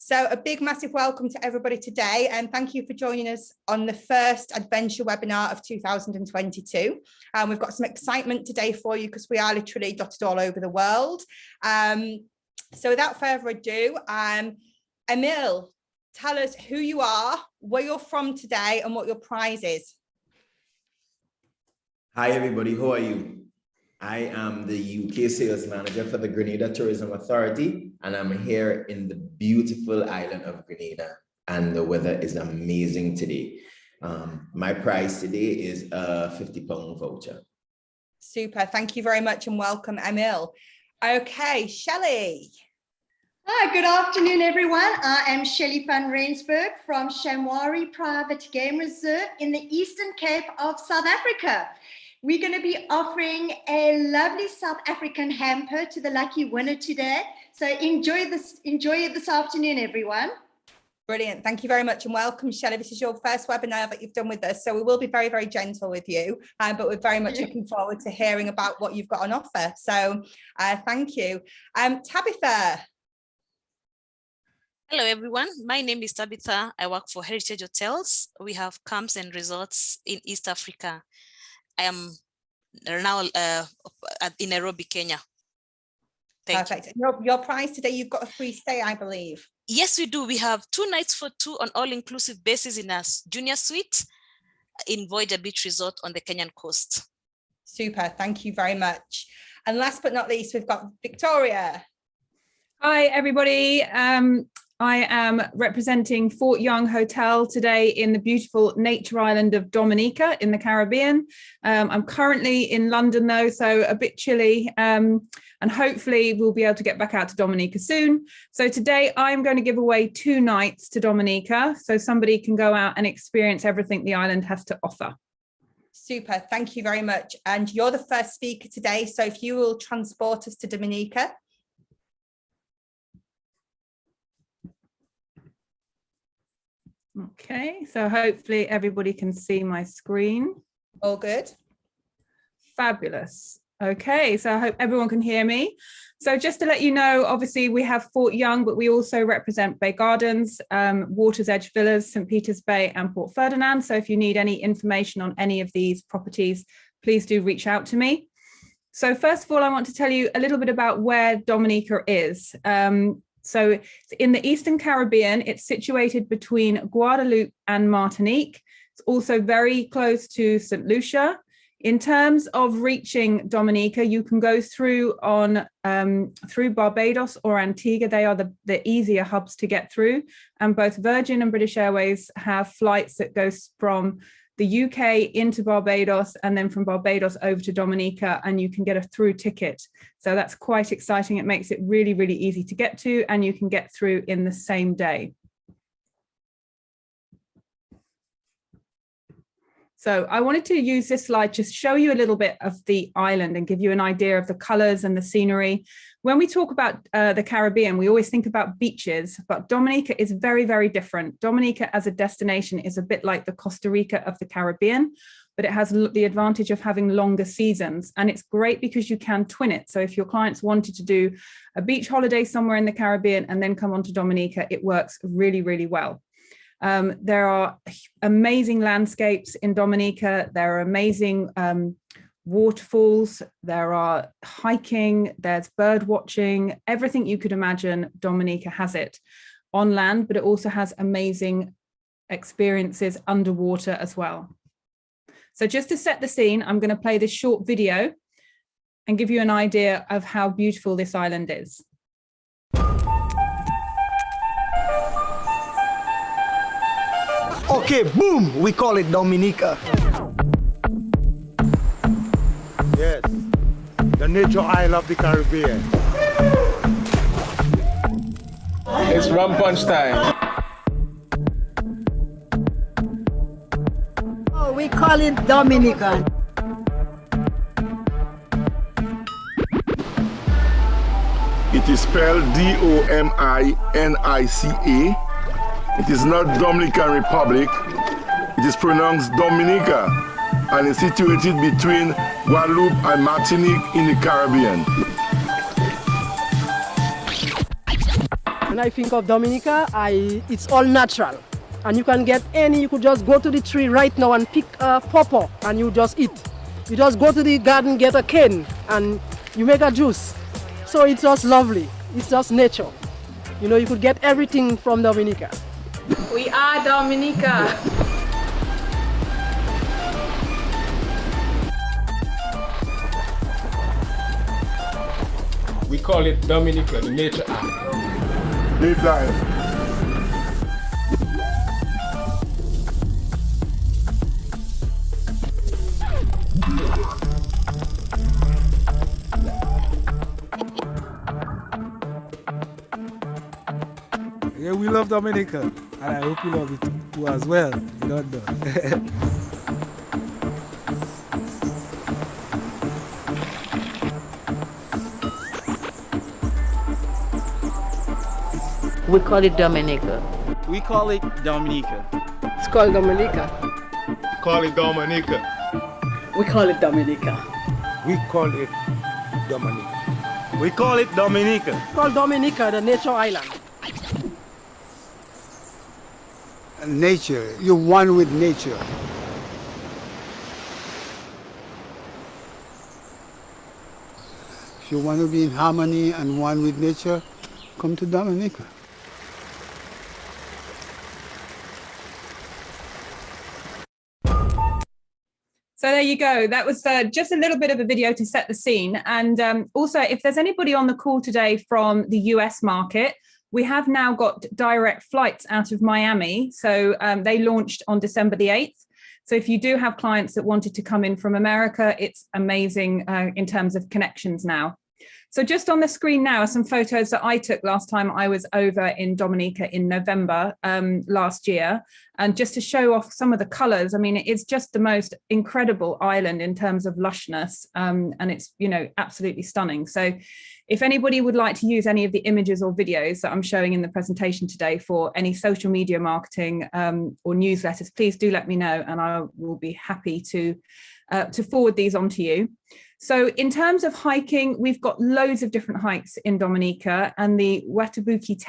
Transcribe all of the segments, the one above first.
So a big, massive welcome to everybody today, and thank you for joining us on the first adventure webinar of 2022. We've got some excitement today for you because we are literally dotted all over the world. So without further ado, Emil, tell us who you are, where you're from today, and what your prize is. Hi everybody, how are you? I am the UK sales manager for the Grenada Tourism Authority, and I'm here in the beautiful island of Grenada, and the weather is amazing today. My prize today is a £50 voucher. Super, thank you very much and welcome, Emil. Okay, Shelley. Hi, good afternoon, everyone. I am Shelley van Rensburg from Shamwari Private Game Reserve in the Eastern Cape of South Africa. We're going to be offering a lovely South African hamper to the lucky winner today. So enjoy it this afternoon, everyone. Brilliant. Thank you very much and welcome, Shelley. This is your first webinar that you've done with us, so we will be very, very gentle with you, but we're very much looking forward to hearing about what you've got on offer. So thank you. Tabitha. Hello, everyone. My name is Tabitha. I work for Heritage Hotels. We have camps and resorts in East Africa. I am now in Nairobi, Kenya. Perfect. Your prize today, you've got a free stay, I believe. Yes, we do. We have 2 nights for 2 on all-inclusive basis in a junior suite in Voyager Beach Resort on the Kenyan coast. Super. Thank you very much. And last but not least, we've got Victoria. Hi, everybody. I am representing Fort Young Hotel today in the beautiful nature island of Dominica in the Caribbean. I'm currently in London though, so a bit chilly, and hopefully we'll be able to get back out to Dominica soon. So today I'm going to give away 2 nights to Dominica so somebody can go out and experience everything the island has to offer. Super, thank you very much. And you're the first speaker today, so if you will transport us to Dominica. Okay, so hopefully everybody can see my screen. All good. Fabulous. Okay, so I hope everyone can hear me. So just to let you know, obviously we have Fort Young, but we also represent Bay Gardens, Water's Edge Villas, St. Peter's Bay and Port Ferdinand. So if you need any information on any of these properties, please do reach out to me. So first of all, I want to tell you a little bit about where Dominica is. So in the Eastern Caribbean, it's situated between Guadeloupe and Martinique. It's also very close to St. Lucia. In terms of reaching Dominica, you can go through Barbados or Antigua. They are the easier hubs to get through. And both Virgin and British Airways have flights that go from the UK into Barbados and then from Barbados over to Dominica, and you can get a through ticket. So that's quite exciting. It makes it really, really easy to get to, and you can get through in the same day. So I wanted to use this slide to show you a little bit of the island and give you an idea of the colors and the scenery. When we talk about the Caribbean, we always think about beaches, but Dominica is very, very different. Dominica as a destination is a bit like the Costa Rica of the Caribbean, but it has the advantage of having longer seasons. And it's great because you can twin it. So if your clients wanted to do a beach holiday somewhere in the Caribbean and then come on to Dominica, it works really, really well. There are amazing landscapes in Dominica. There are amazing waterfalls. There are hiking. There's bird watching. Everything you could imagine, Dominica has it on land, but it also has amazing experiences underwater as well. So just to set the scene, I'm going to play this short video and give you an idea of how beautiful this island is. Okay, boom, we call it Dominica. Yes, the nature isle of the Caribbean. It's rum punch time. Oh, we call it Dominica. It is spelled Dominica. It is not Dominican Republic. It is pronounced Dominica and is situated between Guadeloupe and Martinique in the Caribbean. When I think of Dominica, it's all natural. And you can get you could just go to the tree right now and pick a pawpaw and you just eat. You just go to the garden, get a cane and you make a juice. So it's just lovely. It's just nature. You know, you could get everything from Dominica. We are Dominica. We call it Dominica, the nature act. Live life. Yeah, we love Dominica, and I hope you love it too as well. You don't know. We call it Dominica. We call it Dominica. It's called Dominica. Call it Dominica. We call it Dominica. We call it Dominica. We call it Dominica. It's called Dominica, the nature island. Nature, you're one with nature. If you want to be in harmony and one with nature, come to Dominica. So there you go. That was just a little bit of a video to set the scene. And also, if there's anybody on the call today from the US market, we have now got direct flights out of Miami. So they launched on December the 8th. So if you do have clients that wanted to come in from America, it's amazing in terms of connections now. So just on the screen now are some photos that I took last time I was over in Dominica in November last year. And just to show off some of the colours, I mean, it's just the most incredible island in terms of lushness. And it's, you know, absolutely stunning. So if anybody would like to use any of the images or videos that I'm showing in the presentation today for any social media marketing or newsletters, please do let me know and I will be happy to forward these on to you. So in terms of hiking, we've got loads of different hikes in Dominica, and the Watabuki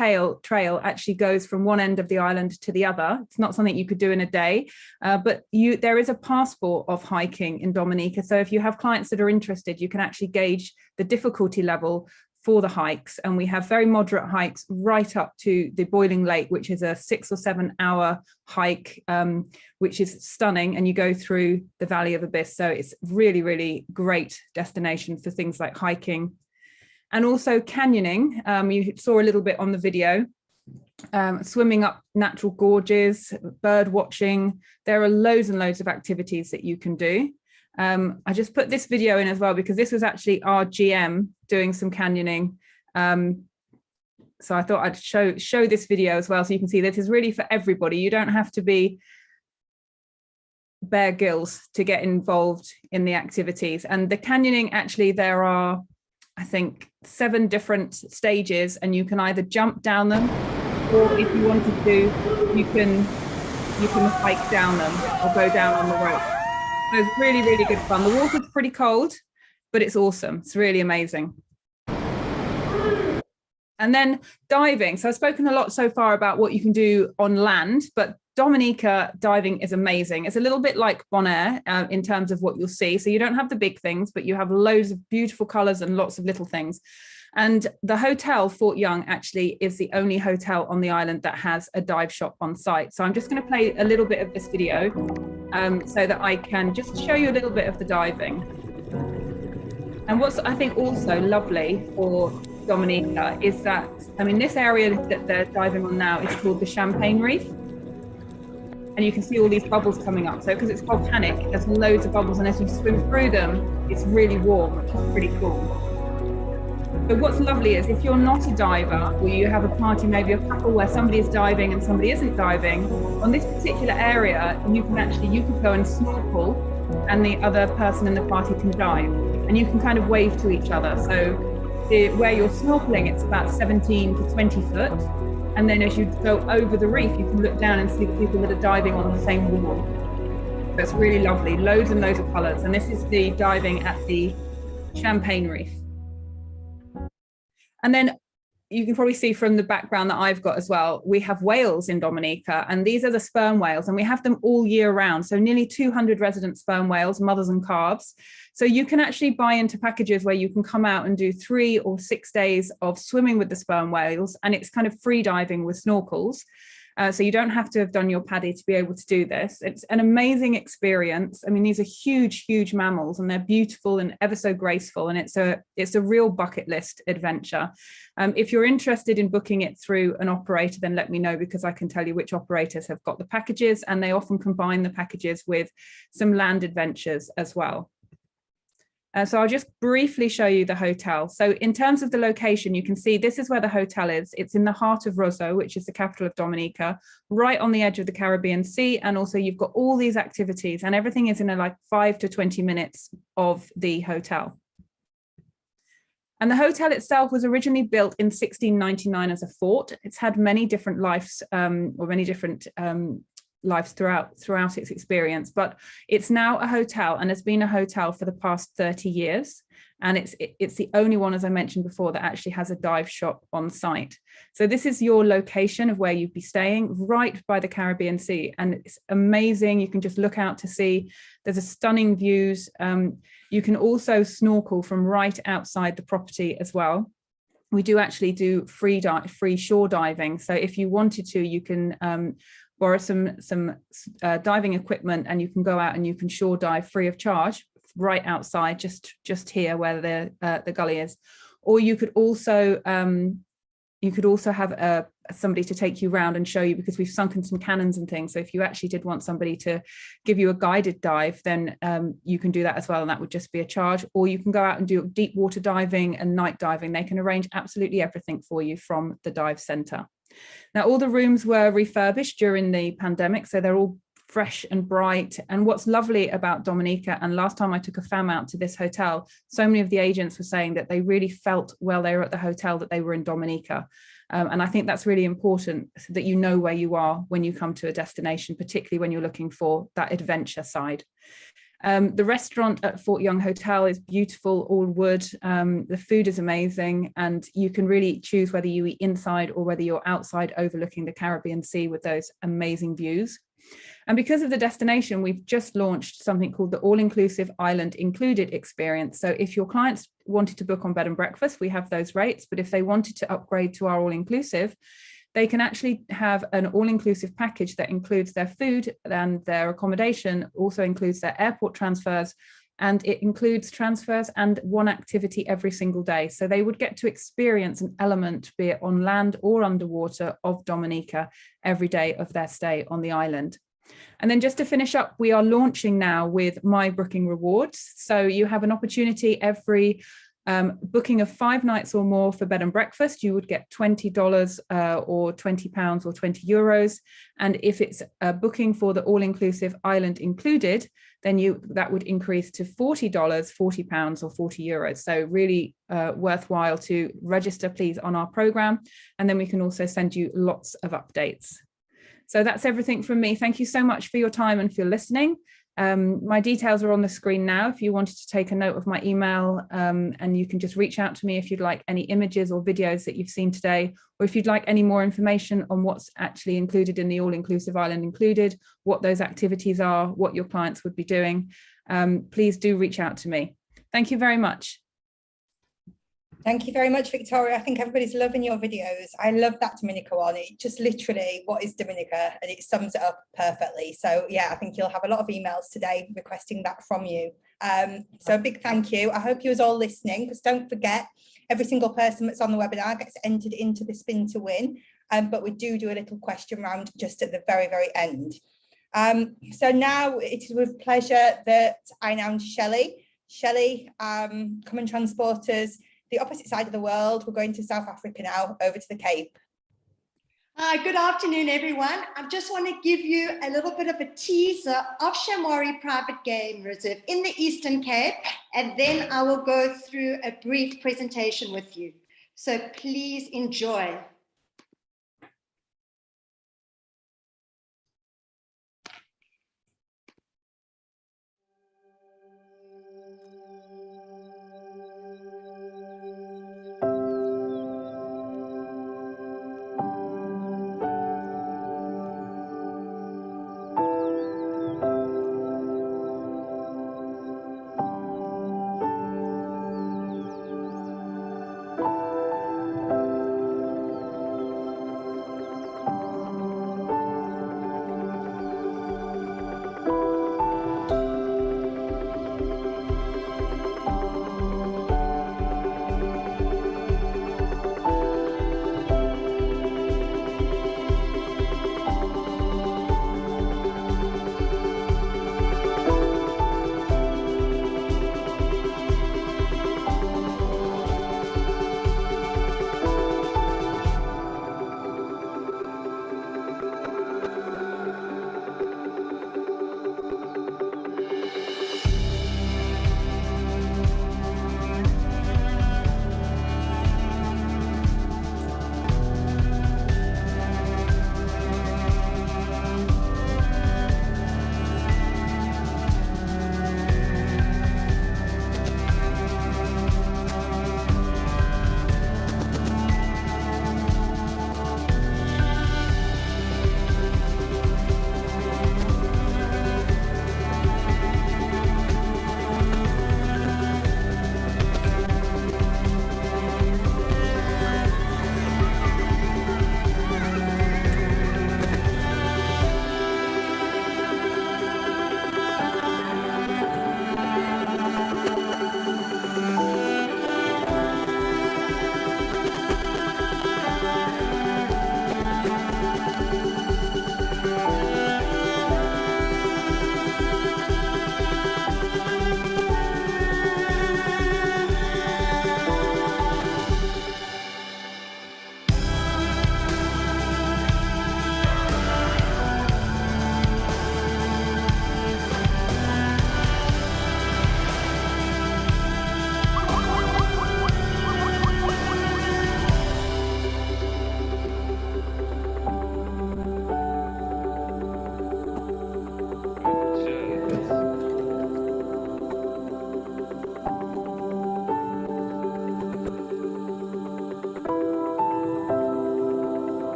Trail actually goes from one end of the island to the other. It's not something you could do in a day, but there is a passport of hiking in Dominica. So if you have clients that are interested, you can actually gauge the difficulty level for the hikes. And we have very moderate hikes right up to the Boiling Lake, which is a 6 or 7 hour hike, which is stunning. And you go through the Valley of Abyss. So it's really, really great destination for things like hiking and also canyoning. You saw a little bit on the video, swimming up natural gorges, bird watching. There are loads and loads of activities that you can do. I just put this video in as well because this was actually our GM doing some canyoning. So I thought I'd show this video as well so you can see this is really for everybody. You don't have to be Bear Grylls to get involved in the activities. And the canyoning, actually, there are, I think, 7 different stages, and you can either jump down them, or if you wanted to, you can hike down them or go down on the rope. So it's really, really good fun. The water's pretty cold, but it's awesome. It's really amazing. And then diving. So I've spoken a lot so far about what you can do on land, but Dominica diving is amazing. It's a little bit like Bonaire in terms of what you'll see. So you don't have the big things, but you have loads of beautiful colors and lots of little things. And the hotel, Fort Young, actually is the only hotel on the island that has a dive shop on site. So I'm just going to play a little bit of this video so that I can just show you a little bit of the diving. And what's, I think, also lovely for Dominica is that, I mean, this area that they're diving on now is called the Champagne Reef. And you can see all these bubbles coming up. So because it's volcanic, there's loads of bubbles, and as you swim through them, it's really warm, which is pretty cool. But what's lovely is if you're not a diver, or you have a party, maybe a couple where somebody is diving and somebody isn't diving, on this particular area, you could go and snorkel and the other person in the party can dive. And you can kind of wave to each other. So where you're snorkeling, it's about 17 to 20 foot. And then as you go over the reef, you can look down and see the people that are diving on the same wall. So it's really lovely, loads and loads of colors. And this is the diving at the Champagne Reef. And then you can probably see from the background that I've got as well, we have whales in Dominica, and these are the sperm whales, and we have them all year round. So nearly 200 resident sperm whales, mothers and calves. So you can actually buy into packages where you can come out and do 3 or 6 days of swimming with the sperm whales, and it's kind of free diving with snorkels. So you don't have to have done your PADI to be able to do this. It's an amazing experience. I mean, these are huge, huge mammals, and they're beautiful and ever so graceful. And it's a real bucket list adventure. If you're interested in booking it through an operator, then let me know, because I can tell you which operators have got the packages, and they often combine the packages with some land adventures as well. So I'll just briefly show you the hotel. So in terms of the location, you can see this is where the hotel is. It's in the heart of Roseau, which is the capital of Dominica, right on the edge of the Caribbean Sea. And also you've got all these activities, and everything is in like 5 to 20 minutes of the hotel. And the hotel itself was originally built in 1699 as a fort. It's had many different lives, lives throughout its experience, but it's now a hotel and has been a hotel for the past 30 years. And it's the only one, as I mentioned before, that actually has a dive shop on site. So this is your location of where you'd be staying, right by the Caribbean Sea. And it's amazing. You can just look out to sea. There's a stunning views. You can also snorkel from right outside the property as well. We do actually do free shore diving. So if you wanted to, you can borrow some diving equipment, and you can go out and you can shore dive free of charge right outside, just here where the gully is. Or you could also have somebody to take you around and show you, because we've sunken some cannons and things. So if you actually did want somebody to give you a guided dive, then you can do that as well, and that would just be a charge. Or you can go out and do deep water diving and night diving. They can arrange absolutely everything for you from the dive centre. Now, all the rooms were refurbished during the pandemic, so they're all fresh and bright. And what's lovely about Dominica, and last time I took a fam out to this hotel, so many of the agents were saying that they really felt while they were at the hotel that they were in Dominica. And I think that's really important, so that you know where you are when you come to a destination, particularly when you're looking for that adventure side. The restaurant at Fort Young Hotel is beautiful, all wood. The food is amazing, and you can really choose whether you eat inside or whether you're outside overlooking the Caribbean Sea with those amazing views. And because of the destination, we've just launched something called the All-Inclusive Island Included experience. So if your clients wanted to book on bed and breakfast, we have those rates, but if they wanted to upgrade to our all-inclusive, they can actually have an all-inclusive package that includes their food and their accommodation, also includes their airport transfers, and it includes transfers and one activity every single day. So they would get to experience an element, be it on land or underwater, of Dominica every day of their stay on the island. And then just to finish up, we are launching now with My Booking Rewards. So you have an opportunity every booking of 5 nights or more for bed and breakfast, you would get $20 or £20 or €20. And if it's a booking for the all-inclusive island included, then that would increase to $40, £40 or €40. So really worthwhile to register, please, on our program. And then we can also send you lots of updates. So that's everything from me. Thank you so much for your time and for listening. My details are on the screen now if you wanted to take a note of my email, and you can just reach out to me if you'd like any images or videos that you've seen today, or if you'd like any more information on what's actually included in the all-inclusive island included, what those activities are, what your clients would be doing. Please do reach out to me. Thank you very much. Thank you very much, Victoria. I think everybody's loving your videos. I love that Dominica one. It just literally, what is Dominica? And it sums it up perfectly. So yeah, I think you'll have a lot of emails today requesting that from you. So a big thank you. I hope you was all listening, because don't forget, every single person that's on the webinar gets entered into the spin to win. But we do a little question round just at the very, very end. So now it is with pleasure that I announce Shelley. Shelley, Common Transporters, the opposite side of the world. We're going to South Africa now, over to the Cape. Good afternoon, everyone. I just want to give you a little bit of a teaser of Shamwari Private Game Reserve in the Eastern Cape, and then I will go through a brief presentation with you. So please enjoy.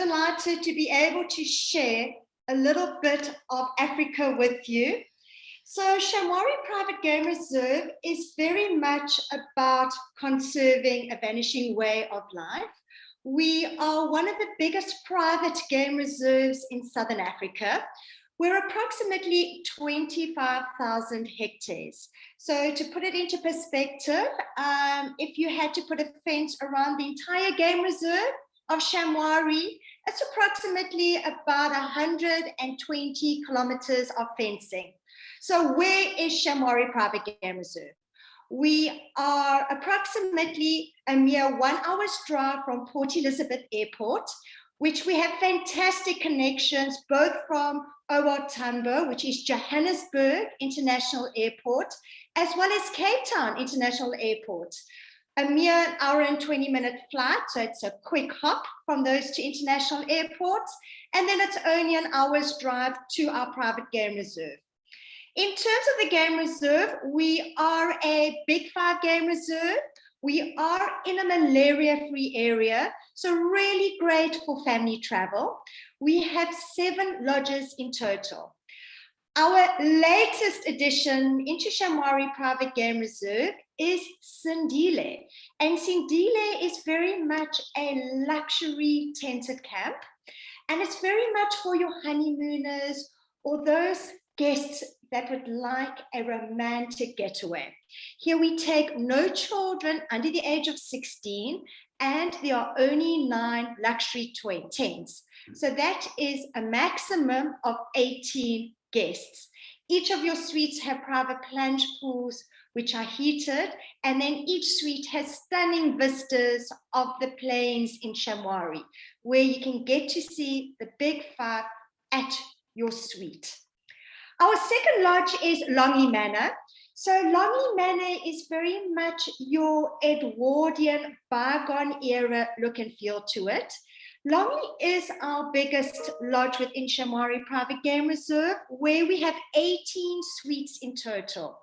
delighted to be able to share a little bit of Africa with you. So Shamwari Private Game Reserve is very much about conserving a vanishing way of life. We are one of the biggest private game reserves in Southern Africa. We're approximately 25,000 hectares. So to put it into perspective, if you had to put a fence around the entire game reserve of Shamwari, it's approximately about 120 kilometers of fencing. So where is Shamwari Private Game Reserve? We are approximately a mere 1 hour's drive from Port Elizabeth Airport, which we have fantastic connections both from OR Tambo, which is Johannesburg International Airport, as well as Cape Town International Airport. A mere hour and 20-minute flight, so it's a quick hop from those two international airports, and then it's only an hour's drive to our private game reserve. In terms of the game reserve, we are a Big 5 game reserve. We are in a malaria-free area, so really great for family travel. We have 7 lodges in total. Our latest addition into Shamwari Private Game Reserve is Sindile. And Sindile is very much a luxury tented camp. And it's very much for your honeymooners or those guests that would like a romantic getaway. Here we take no children under the age of 16, and there are only 9 luxury tents. So that is a maximum of 18 guests. Each of your suites have private plunge pools, which are heated, and then each suite has stunning vistas of the plains in Shamwari, where you can get to see the Big 5 at your suite. Our second lodge is Longy Manor. So Longy Manor is very much your Edwardian bygone era look and feel to it. Longy is our biggest lodge within Shamwari Private Game Reserve, where we have 18 suites in total.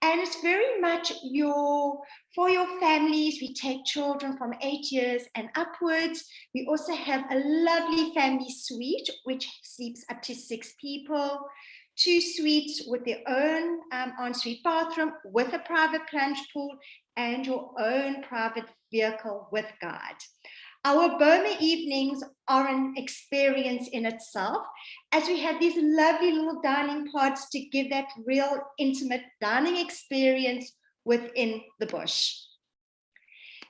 And it's very much for your families. We take children from 8 years and upwards. We also have a lovely family suite, which sleeps up to 6 people. 2 suites with their own ensuite bathroom with a private plunge pool and your own private vehicle with guide. Our Boma evenings are an experience in itself, as we have these lovely little dining pods to give that real intimate dining experience within the bush.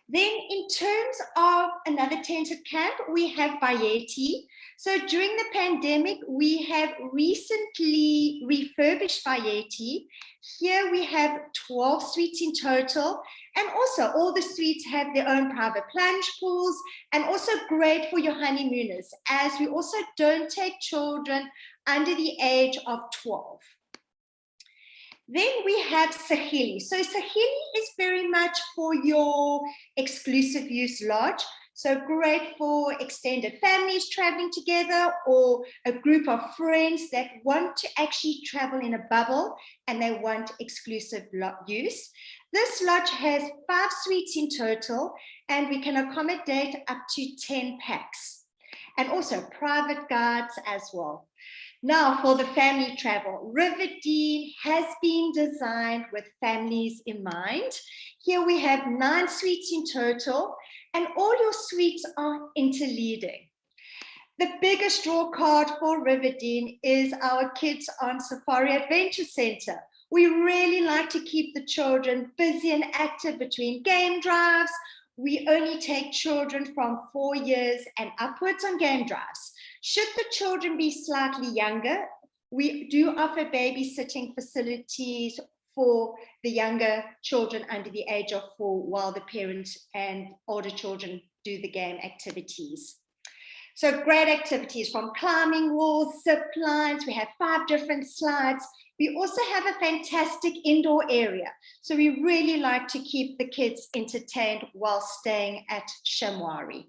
Then in terms of another tented camp, we have Bayeti. So during the pandemic, we have recently refurbished Bayeti. Here we have 12 suites in total, and also all the suites have their own private plunge pools, and also great for your honeymooners, as we also don't take children under the age of 12. Then we have Sahili. So Sahili is very much for your exclusive use lodge. So great for extended families traveling together, or a group of friends that want to actually travel in a bubble and they want exclusive use. This lodge has 5 suites in total, and we can accommodate up to 10 packs, and also private guides as well. Now for the family travel, Riverdene has been designed with families in mind. Here we have 9 suites in total, and all your suites are interleading. The biggest draw card for Riverdene is our Kids on Safari Adventure Center. We really like to keep the children busy and active between game drives. We only take children from 4 years and upwards on game drives. Should the children be slightly younger, we do offer babysitting facilities for the younger children under the age of 4, while the parents and older children do the game activities. So great activities, from climbing walls, zip lines. We have 5 different slides. We also have a fantastic indoor area. So we really like to keep the kids entertained while staying at Shamwari.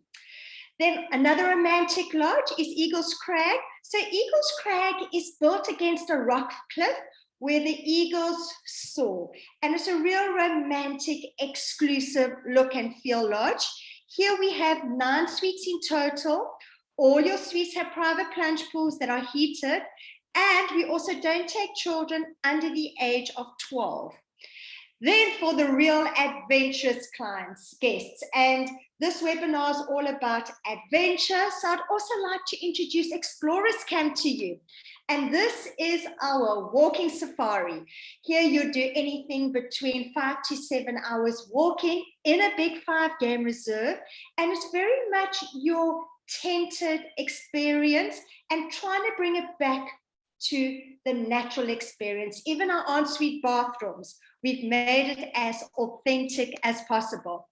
Then another romantic lodge is Eagles Crag. So Eagles Crag is built against a rock cliff where the eagles soar. And it's a real romantic, exclusive look and feel lodge. Here we have 9 suites in total. All your suites have private plunge pools that are heated, and we also don't take children under the age of 12. Then for the real adventurous guests, and this webinar is all about adventure, so I'd also like to introduce Explorers Camp to you. And this is our walking safari. Here you do anything between 5 to 7 hours walking in a big 5 game reserve, and it's very much your tented experience and trying to bring it back to the natural experience. Even our ensuite bathrooms, we've made it as authentic as possible.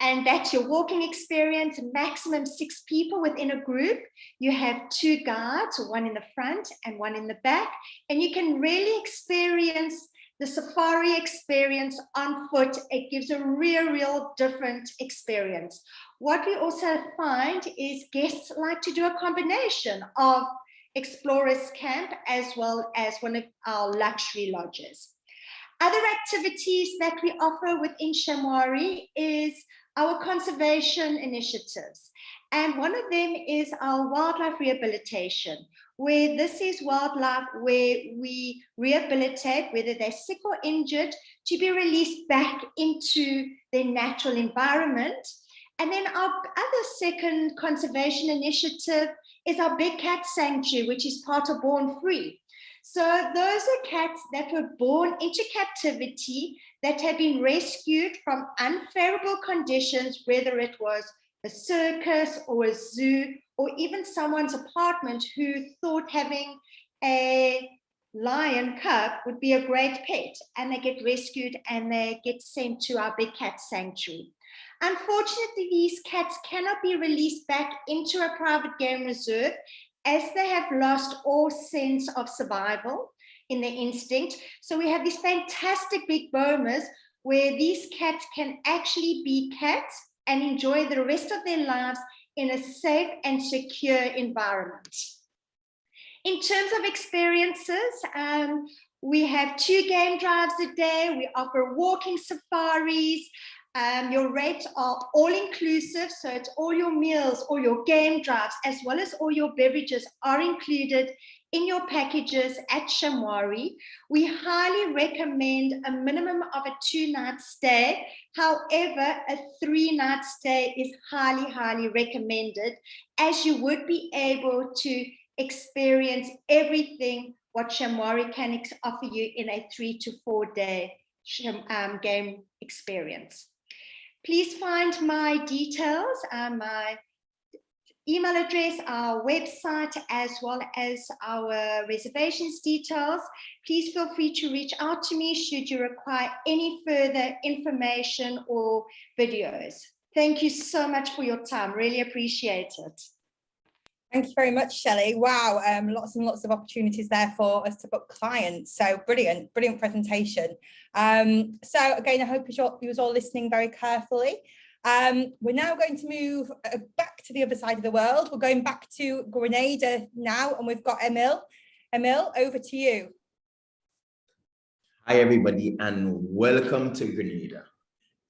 And that's your walking experience, maximum 6 people within a group. You have 2 guides, one in the front and one in the back, and you can really experience the safari experience on foot. It gives a real different experience. What we also find is guests like to do a combination of Explorers Camp as well as one of our luxury lodges. Other activities that we offer within Shamwari is our conservation initiatives. And one of them is our wildlife rehabilitation, where this is wildlife where we rehabilitate, whether they're sick or injured, to be released back into their natural environment. And then our other second conservation initiative is our big cat sanctuary, which is part of Born Free. So those are cats that were born into captivity that have been rescued from unfavorable conditions, whether it was a circus or a zoo or even someone's apartment who thought having a lion cub would be a great pet, and they get rescued and they get sent to our big cat sanctuary. Unfortunately, these cats cannot be released back into a private game reserve as they have lost all sense of survival in their instinct. So we have these fantastic big bomas where these cats can actually be cats and enjoy the rest of their lives in a safe and secure environment. In terms of experiences, we have 2 game drives a day. We offer walking safaris. Your rates are all inclusive, so it's all your meals, all your game drives, as well as all your beverages are included in your packages at Shamwari. We highly recommend a minimum of a 2-night stay. However, a 3-night stay is highly recommended, as you would be able to experience everything what Shamwari can offer you in a 3 to 4 day game experience. Please find my details, my email address, our website, as well as our reservations details. Please feel free to reach out to me should you require any further information or videos. Thank you so much for your time. Really appreciate it. Thank you very much, Shelley. Wow, lots and lots of opportunities there for us to book clients. So brilliant presentation. So again, I hope you was all listening very carefully. We're now going to move back to the other side of the world. We're going back to Grenada now, and we've got Emil. Emil, over to you. Hi, everybody, and welcome to Grenada.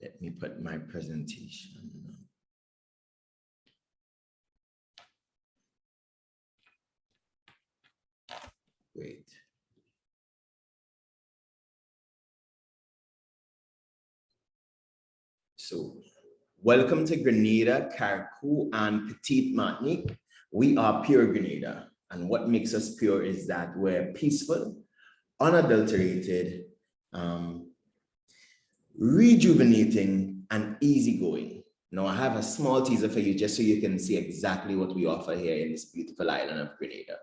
Let me put my presentation. Great. So, welcome to Grenada, Carriacou, and Petite Martinique. We are pure Grenada, and what makes us pure is that we're peaceful, unadulterated, rejuvenating, and easygoing. Now, I have a small teaser for you just so you can see exactly what we offer here in this beautiful island of Grenada.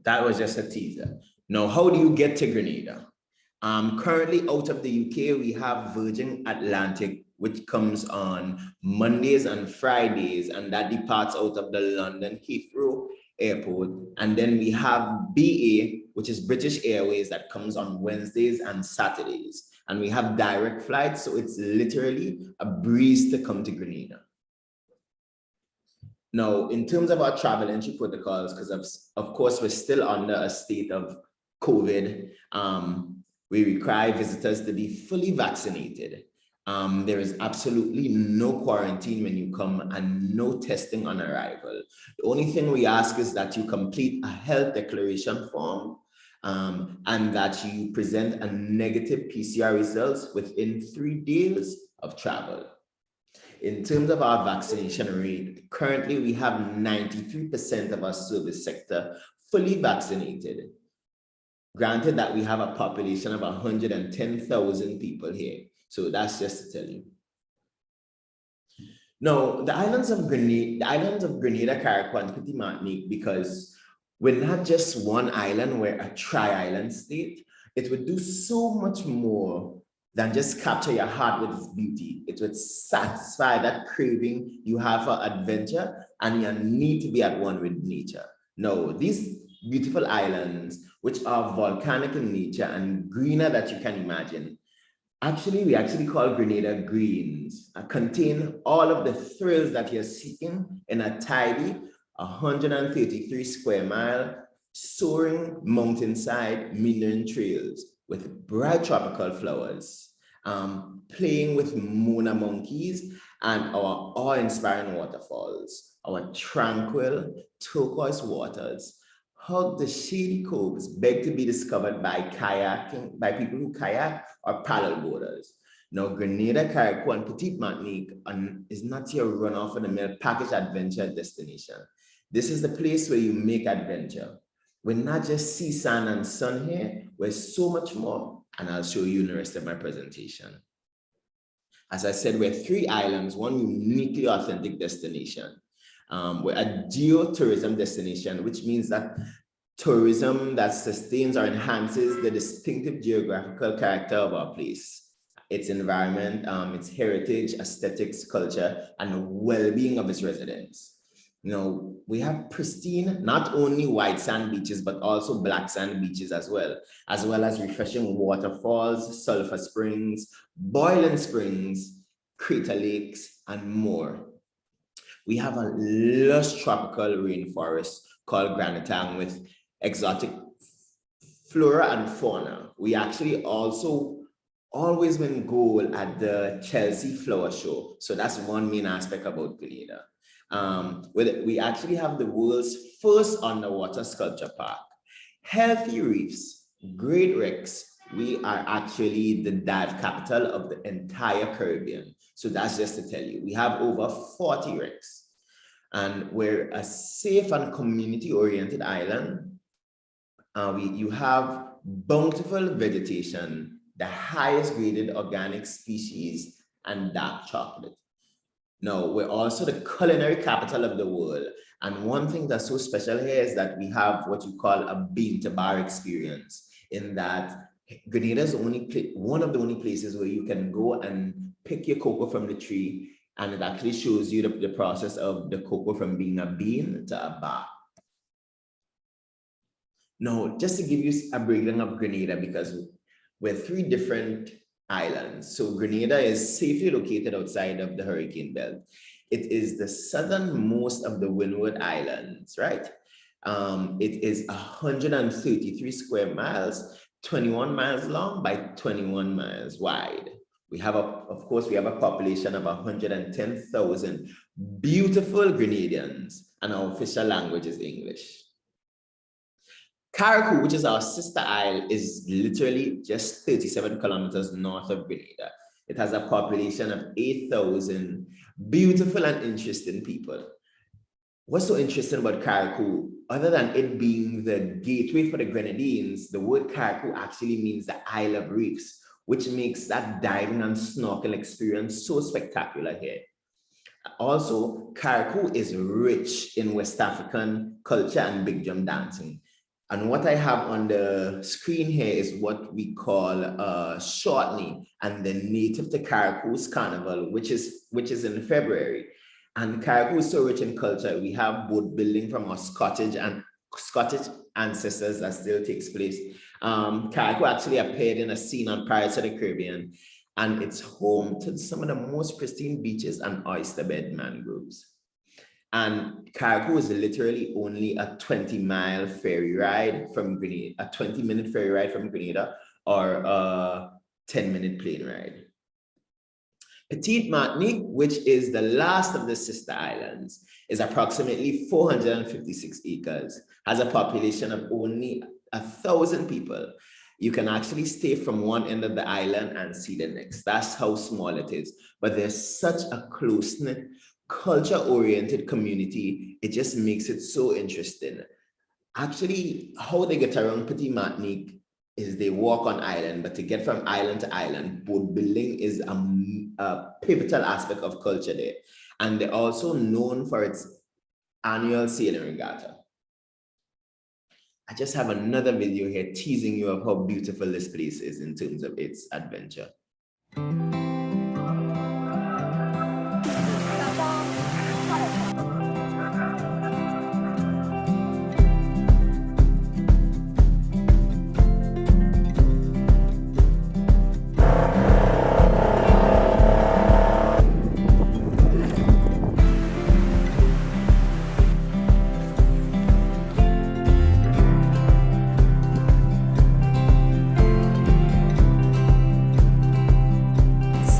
That was just a teaser. Now, how do you get to Grenada? Currently out of the UK, we have Virgin Atlantic, which comes on Mondays and Fridays, and that departs out of the London Heathrow Airport. And then we have BA, which is British Airways, that comes on Wednesdays and Saturdays. And we have direct flights, so it's literally a breeze to come to Grenada. Now, in terms of our travel entry protocols, because of course we're still under a state of COVID, we require visitors to be fully vaccinated. There is absolutely no quarantine when you come and no testing on arrival. The only thing we ask is that you complete a health declaration form and that you present a negative PCR results within 3 days of travel. In terms of our vaccination rate, currently we have 93% of our service sector fully vaccinated. Granted that we have a population of 110,000 people here. So that's just to tell you. Now, the islands of Grenada, Carriacou, and Petit Martinique, because we're not just one island, we're a tri-island state, it would do so much more than just capture your heart with its beauty. It would satisfy that craving you have for adventure and your need to be at one with nature. Now, these beautiful islands, which are volcanic in nature and greener that you can imagine, we actually call Grenada greens, contain all of the thrills that you're seeking in a tidy 133 square mile soaring mountainside meandering trails with bright tropical flowers, playing with Mona monkeys and our awe-inspiring waterfalls, our tranquil turquoise waters, hug the shady coves, beg to be discovered by people who kayak or paddle boarders. Now, Grenada, Carriacou, and Petit Martinique is not your run-off-in-the-mill package adventure destination. This is the place where you make adventure. We're not just sea, sand, and sun here, we're so much more, and I'll show you in the rest of my presentation. As I said, we're 3 islands, one uniquely authentic destination. We're a geotourism destination, which means that tourism that sustains or enhances the distinctive geographical character of our place, its environment, its heritage, aesthetics, culture, and the well-being of its residents. You know, we have pristine, not only white sand beaches, but also black sand beaches as well as refreshing waterfalls, sulfur springs, boiling springs, crater lakes, and more. We have a lush tropical rainforest called Granatang with exotic flora and fauna. We actually also always win gold at the Chelsea Flower Show. So that's one main aspect about Grenada. We actually have the world's first underwater sculpture park. Healthy reefs, great wrecks. We are actually the dive capital of the entire Caribbean. So that's just to tell you, we have over 40 wrecks. And we're a safe and community-oriented island. You have bountiful vegetation, the highest graded organic species, and dark chocolate. Now, we're also the culinary capital of the world. And one thing that's so special here is that we have what you call a bean to bar experience, in that Grenada is one of the only places where you can go and pick your cocoa from the tree, and it actually shows you the process of the cocoa from being a bean to a bar. Now, just to give you a breakdown of Grenada, because we're 3 different islands. So Grenada is safely located outside of the hurricane belt. It is the southernmost of the Windward Islands, right? It is 133 square miles, 21 miles long by 21 miles wide. We have of course, we have a population of 110,000 beautiful Grenadians, and our official language is English. Carriacou, which is our sister isle, is literally just 37 kilometers north of Grenada. It has a population of 8,000 beautiful and interesting people. What's so interesting about Carriacou, other than it being the gateway for the Grenadines, the word Carriacou actually means the Isle of Reefs, which makes that diving and snorkel experience so spectacular here. Also, Carriacou is rich in West African culture and big drum dancing. And what I have on the screen here is what we call shortening, and the native to Caracos Carnival, which is in February. And Caracos is so rich in culture. We have boat building from our Scottish ancestors that still takes place. Caracos actually appeared in a scene on Pirates of the Caribbean, and it's home to some of the most pristine beaches and oyster bed mangroves. And Caracos is literally only a 20-mile ferry ride from Grenada, a 20-minute ferry ride from Grenada, or a 10-minute plane ride. Petite Martinique, which is the last of the sister islands, is approximately 456 acres, has a population of only 1,000 people. You can actually stay from one end of the island and see the next. That's how small it is. But there's such a close-knit, culture-oriented community. It just makes it so interesting. Actually, how they get around Petite Martinique is they walk on island, but to get from island to island, boat building is a pivotal aspect of culture there. And they're also known for its annual sailing regatta. I just have another video here teasing you of how beautiful this place is in terms of its adventure.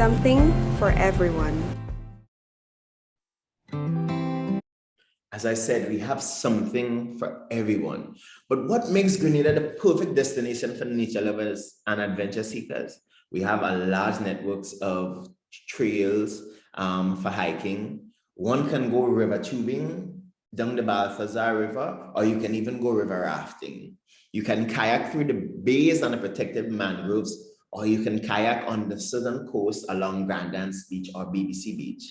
Something for everyone. As I said, we have something for everyone. But what makes Grenada the perfect destination for nature lovers and adventure seekers? We have a large networks of trails for hiking. One can go river tubing down the Balthazar River, or you can even go river rafting. You can kayak through the bays and the protected mangroves, or you can kayak on the southern coast along Grange Beach or BBC Beach.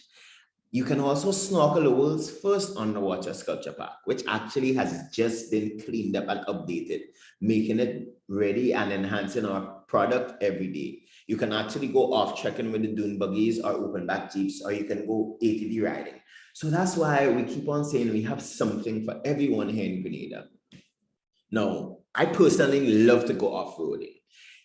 You can also snorkel the world's first underwater sculpture park, which actually has just been cleaned up and updated, making it ready and enhancing our product every day. You can actually go off trekking with the dune buggies or open back jeeps, or you can go ATV riding. So that's why we keep on saying we have something for everyone here in Grenada. Now, I personally love to go off-roading.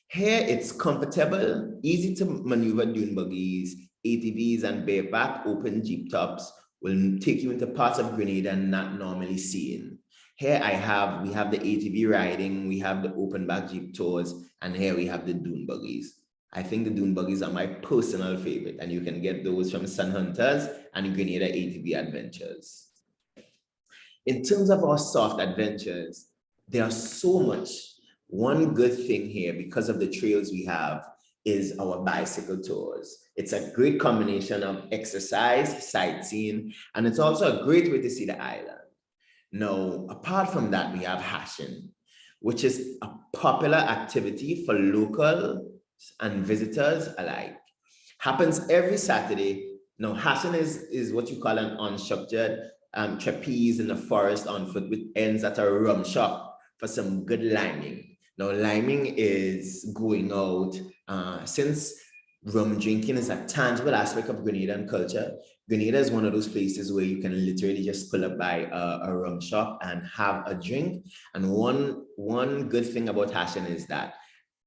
Here, it's comfortable, easy to maneuver dune buggies, ATVs, and bareback open jeep tops will take you into parts of Grenada not normally seen. Here we have the ATV riding, we have the open back jeep tours, and here we have the dune buggies. I think the dune buggies are my personal favorite, and you can get those from Sun Hunters and Grenada ATV Adventures. In terms of our soft adventures, there are so much. One good thing here, because of the trails we have, is our bicycle tours. It's a great combination of exercise, sightseeing, and it's also a great way to see the island. Now, apart from that, we have hashing, which is a popular activity for locals and visitors alike. Happens every Saturday. Now, hashing is what you call an unstructured trapeze in the forest on foot, which ends at a rum shop for some good liming. Now, liming is going out. Since rum drinking is a tangible aspect of Grenadian culture, Grenada is one of those places where you can literally just pull up by a rum shop and have a drink. And one good thing about hashing is that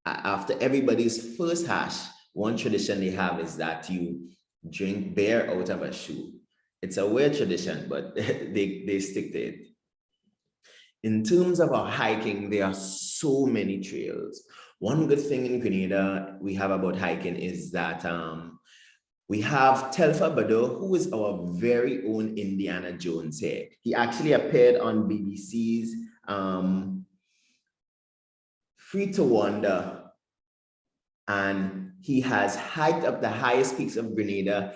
after everybody's first hash, one tradition they have is that you drink beer out of a shoe. It's a weird tradition, but they stick to it. In terms of our hiking, there are so many trails. One good thing in Grenada we have about hiking is that we have Telfer Bado, who is our very own Indiana Jones here. He actually appeared on BBC's Free to Wander, and he has hiked up the highest peaks of Grenada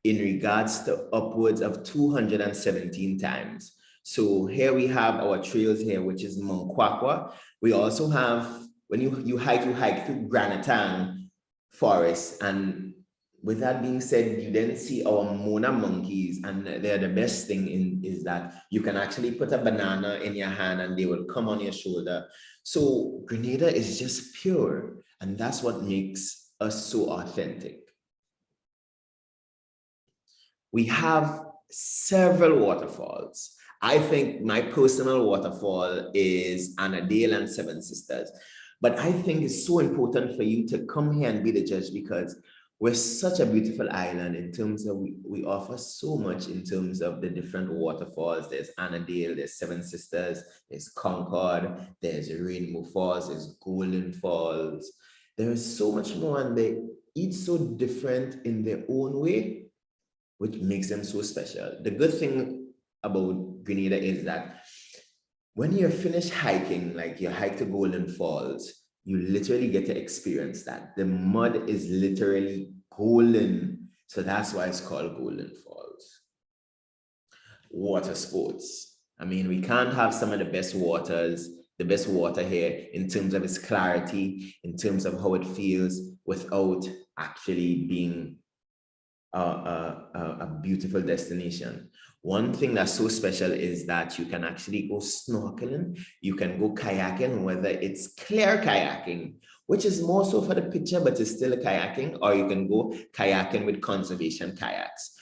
in regards to upwards of 217 times. So here we have our trails here, which is Mount Kwakwa. We also have, when you hike through Granatang Forest, and with that being said, you then see our Mona monkeys, and they're the best thing is that you can actually put a banana in your hand and they will come on your shoulder. So Grenada is just pure, and that's what makes us so authentic. We have several waterfalls. I think my personal waterfall is Annadale and Seven Sisters, but I think it's so important for you to come here and be the judge, because we're such a beautiful island in terms of we offer so much in terms of the different waterfalls. There's Annadale, there's Seven Sisters, there's Concord, there's Rainbow Falls, there's Golden Falls. There is so much more, and they each so different in their own way, which makes them so special. The good thing about Grenada is that when you're finished hiking, like you hike to Golden Falls, you literally get to experience that. The mud is literally golden. So that's why it's called Golden Falls. Water sports. I mean, we can't have some of the best waters, the best water here in terms of its clarity, in terms of how it feels, without actually being a beautiful destination. One thing that's so special is that you can actually go snorkeling, you can go kayaking, whether it's clear kayaking, which is more so for the picture, but it's still kayaking, or you can go kayaking with conservation kayaks,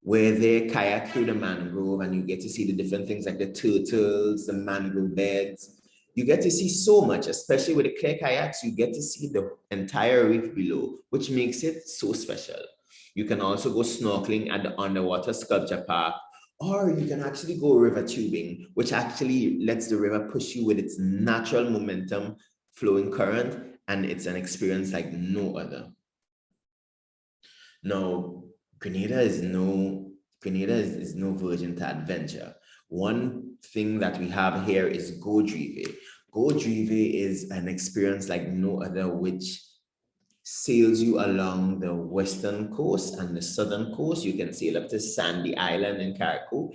where they kayak through the mangrove and you get to see the different things like the turtles, the mangrove beds. You get to see so much, especially with the clear kayaks, you get to see the entire reef below, which makes it so special. You can also go snorkeling at the underwater sculpture park, or you can actually go river tubing, which actually lets the river push you with its natural momentum, flowing current, and it's an experience like no other. Now, Grenada is no virgin to adventure. One thing that we have here is Go Drive. Go Drive is an experience like no other, which sails you along the western coast and the southern coast. You can sail up to Sandy Island in Carriacou,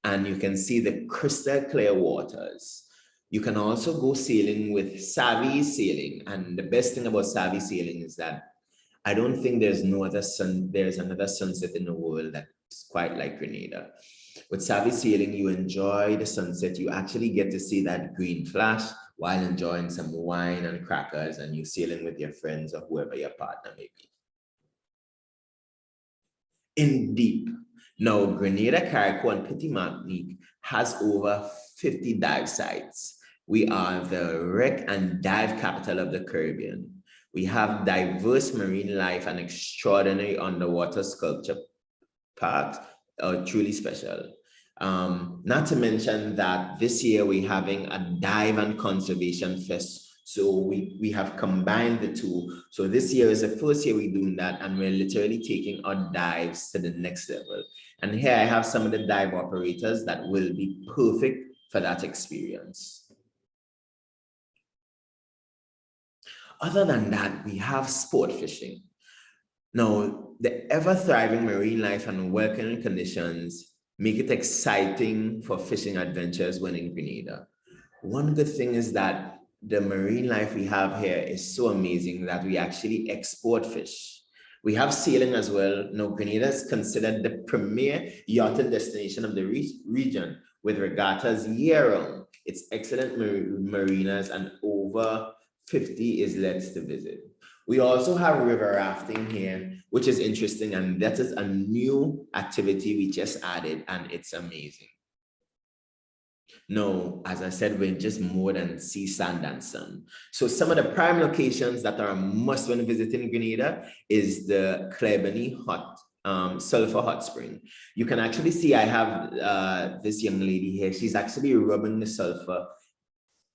and you can see the crystal clear waters. You can also go sailing with Savvy Sailing, and the best thing about Savvy Sailing is that I don't think there's another sunset in the world that's quite like Grenada. With Savvy Sailing, you enjoy the sunset. You actually get to see that green flash while enjoying some wine and crackers, and you sailing with your friends or whoever your partner may be. In deep. Now, Grenada, Carriacou, and Petit Martinique has over 50 dive sites. We are the wreck and dive capital of the Caribbean. We have diverse marine life and extraordinary underwater sculpture parks, truly special. Not to mention that this year we're having a dive and conservation fest. So we have combined the two. So this year is the first year we're doing that, and we're literally taking our dives to the next level. And here I have some of the dive operators that will be perfect for that experience. Other than that, we have sport fishing. Now, the ever-thriving marine life and welcoming conditions make it exciting for fishing adventures when in Grenada. One good thing is that the marine life we have here is so amazing that we actually export fish. We have sailing as well. Now, Grenada is considered the premier yachting destination of the region, with regattas year-round. It's excellent marinas, and over 50 islets to visit. We also have river rafting here, which is interesting, and that is a new activity we just added, and it's amazing. No, as I said, we're just more than sea, sand, and sun. So some of the prime locations that are a must when visiting Grenada is the Clarebony Sulphur Hot Spring. You can actually see I have this young lady here. She's actually rubbing the sulphur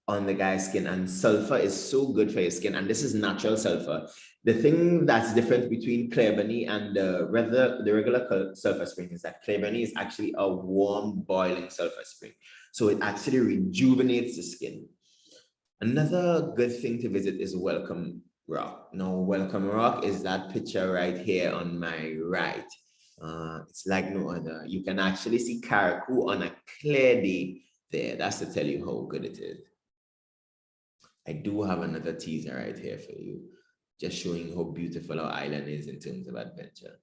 on the guy's skin, and sulfur is so good for your skin, and this is natural sulfur. The thing that's different between Clarebony and the regular sulfur spring is that Clarebony is actually a warm boiling sulfur spring, so it actually rejuvenates the skin. Another good thing to visit is Welcome Rock. Now, Welcome Rock is that picture right here on my right. It's like no other. You can actually see Carriacou on a clear day there. That's to tell you how good it is. I do have another teaser right here for you. just showing you how beautiful our island is in terms of adventure.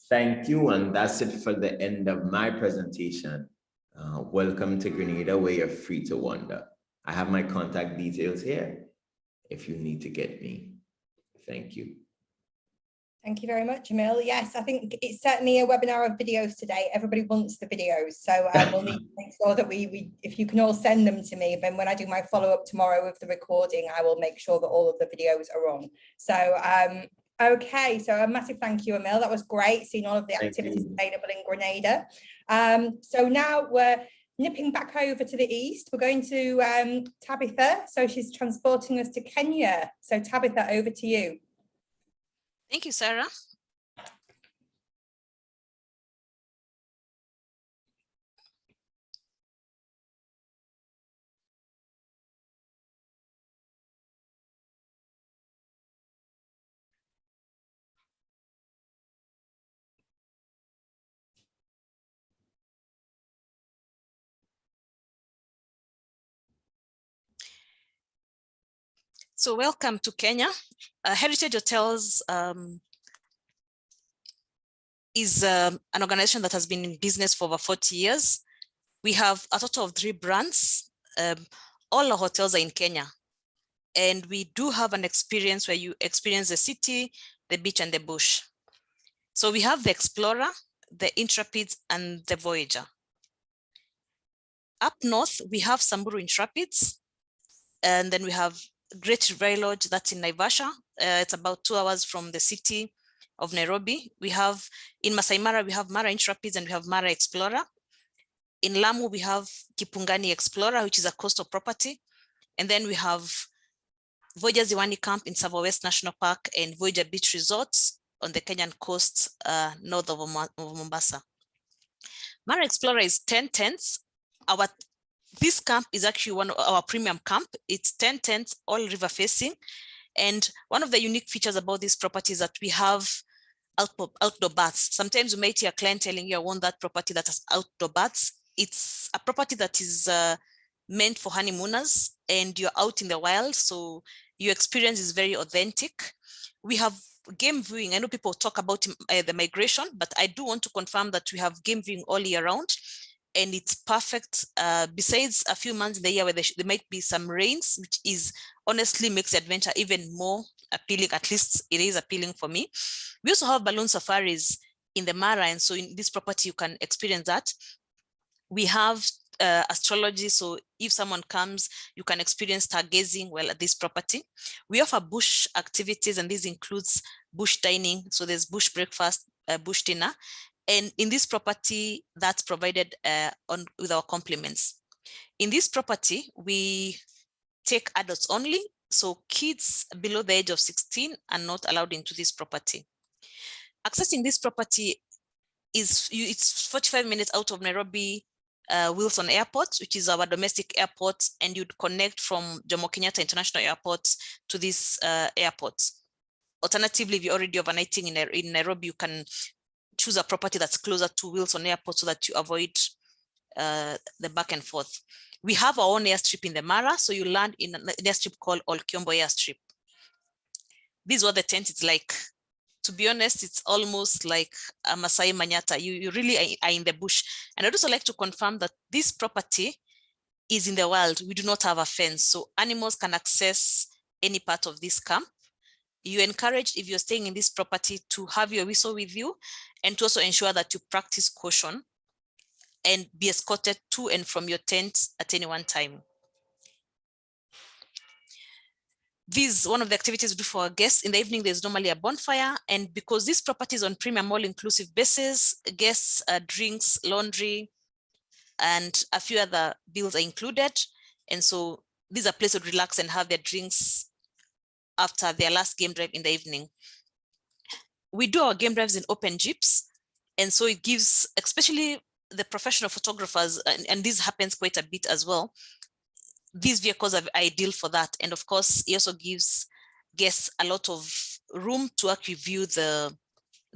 Thank you, and that's it for the end of my presentation. Welcome to Grenada, where you're free to wander. I have my contact details here if you need to get me. Thank you. Thank you very much, Emil. Yes, I think it's certainly a webinar of videos today. Everybody wants the videos, so we'll need to make sure that we if you can all send them to me, then when I do my follow-up tomorrow with the recording, I will make sure that all of the videos are on. So okay, so a massive thank you, Emil. That was great, seeing all of the activities available in Grenada. So now we're nipping back over to the east. We're going to Tabitha, so she's transporting us to Kenya. So Tabitha, over to you. Thank you, Sarah. So welcome to Kenya. Heritage Hotels is an organization that has been in business for over 40 years. We have a total of 3 brands. All our hotels are in Kenya. And we do have an experience where you experience the city, the beach, and the bush. So we have the Explorer, the Intrepid, and the Voyager. Up north, we have Samburu Intrepids, and then we have Great River Lodge, that's in Naivasha. It's about 2 hours from the city of Nairobi. We have in Masai Mara, we have Mara Intrepids and we have Mara Explorer. In Lamu, we have Kipungani Explorer, which is a coastal property. And then we have Voyager Ziwani Camp in Savo West National Park and Voyager Beach Resorts on the Kenyan coast, north of Mombasa. Mara Explorer is 10 tents. This camp is actually one of our premium camp. It's 10 tents, all river facing. And one of the unique features about this property is that we have outdoor baths. Sometimes you might hear a client telling you, I want that property that has outdoor baths. It's a property that is meant for honeymooners and you're out in the wild. So your experience is very authentic. We have game viewing. I know people talk about the migration, but I do want to confirm that we have game viewing all year round. And it's perfect. Besides a few months in the year where there might be some rains, which is honestly makes the adventure even more appealing. At least it is appealing for me. We also have balloon safaris in the Mara, and so in this property you can experience that. We have astrology, so if someone comes, you can experience stargazing while at this property. We offer bush activities, and this includes bush dining. So there's bush breakfast, bush dinner. And in this property, that's provided with our compliments. In this property, we take adults only, So kids below the age of 16 are not allowed into this property. Accessing this property it's 45 minutes out of Nairobi Wilson Airport, which is our domestic airport, and you'd connect from Jomo Kenyatta International Airport to this airport. Alternatively, if you're already overnighting in Nairobi, you can choose a property that's closer to Wilson Airport so that you avoid the back and forth. We have our own airstrip in the Mara, so you land in an airstrip called Olkiombo Airstrip. This is what the tent is like. To be honest, it's almost like a Masai Manyata. You really are in the bush. And I'd also like to confirm that this property is in the wild. We do not have a fence, so animals can access any part of this camp. You're encouraged, if you're staying in this property, to have your whistle with you and to also ensure that you practice caution and be escorted to and from your tent at any one time. This is one of the activities we do for our guests. In the evening, there's normally a bonfire. And because this property is on premium all-inclusive basis, guests, drinks, laundry, and a few other bills are included. And so these are places to relax and have their drinks after their last game drive in the evening. We do our game drives in open jeeps. And so it gives, especially the professional photographers, and this happens quite a bit as well, these vehicles are ideal for that. And of course, it also gives guests a lot of room to actually view the